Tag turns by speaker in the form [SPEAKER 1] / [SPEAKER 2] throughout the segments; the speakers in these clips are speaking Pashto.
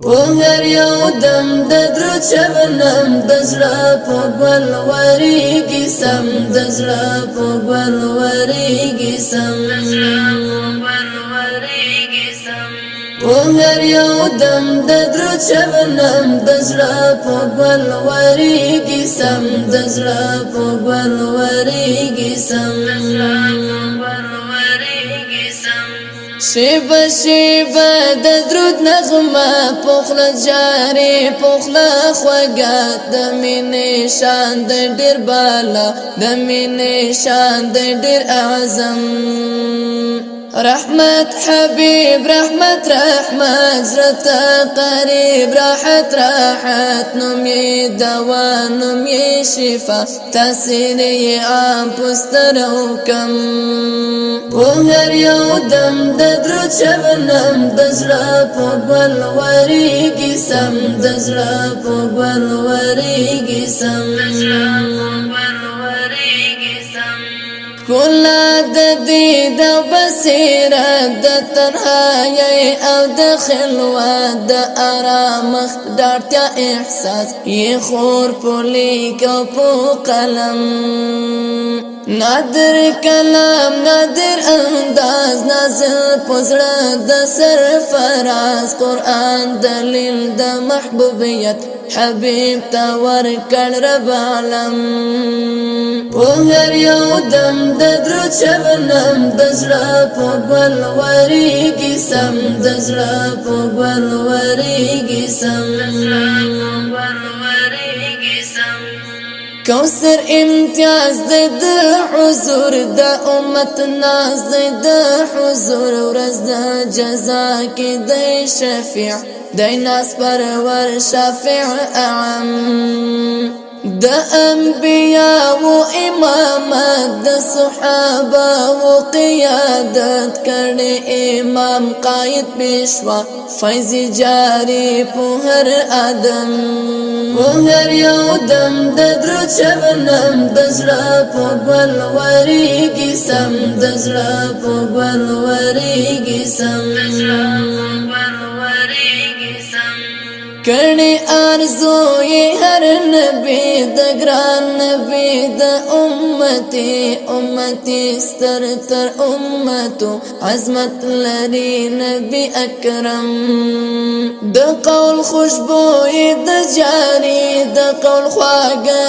[SPEAKER 1] وهر یو دم د درود شبنم د زړه په ګل وريږي سم د زړه په ګل وريږي سم وهر یو دم د درود شبنم د زړه په ګل وريږي سم د زړه په ګل وريږي سم شیبه شیبه د درود نغمه پخله جاري پخله خوږه د مینې شان د ډېر بالا د مینې شان د ډېر اعظم رحمت حبيب رحمت رحمت زرتا قريب راحت راحت نمي دوا نمي شفا تسيري عام پسترو کم وهر یو دم د درود شبنم د زړه په ګل وريږي سم د زړه په ګل وريږي سم کلا د دې د بصیرت د تنهایی او د خلوت د آرامښت د اړتیا احساس یې خور په لیک او په قلم نادر کلام نادر انداز نازل پزړه د سرفراز قرآن دلیل د محبوبیت حبیب تا ورکړ رب عالم وهر یو دم د درود شبنم د زړه په ګل وريږي سم د زړه په ګل وريږي سم کوثر امتیاز د حضور د امت ناز د حضور ورځ د جزا کې د شفیع د ناس پرور شفیع اعم د انبیاء و امامت د صحابه و قیادت کړي امام قائد پیشوا فیض جاری په هر ادم وهر یو دم د درود شبنم د زړه په ګل وريږي سم د زړه په ګل وريږي سم کړي ارزو یې هر نبی د ګران نبی د امتی ستر تر امتو عظمت لري نبی اکرم د قول خوشبوئی د جاری د قول خواږه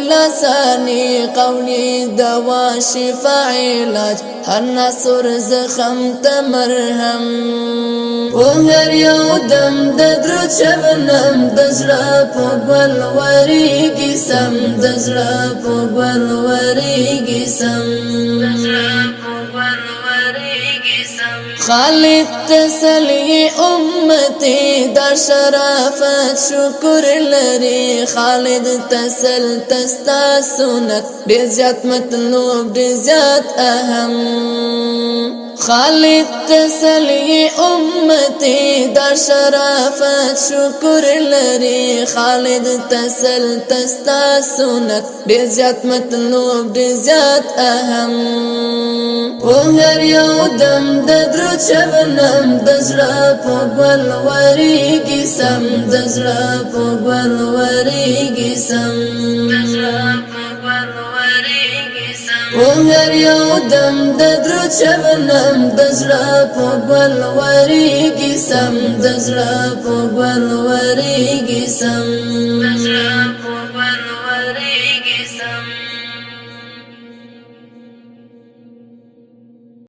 [SPEAKER 1] لسانی قولی دوا شفا علاج هر نصر زخم ته مرهم وهر یو دم د درود شبنم د زړه په ګل وريږي سم د زړه په ګل وريږي سم خالد تسلی امتی دا شرافت شکر لري خالد تسل تستا سنت ډېر زیات مطلوب ډېر زیات اهم خالد تسلی امتی دا شرافت شکر لري خالد تسل تستا سنت ډېر زیات مطلوب ډېر زیات اهم وهر یو دم د درود شبنم د زړه په ګل وريږي سم د زړه په ګل وريږي سم وهر یو دم د درود شبنم د زړه په ګل وريږي سم د زړه په ګل وريږي سم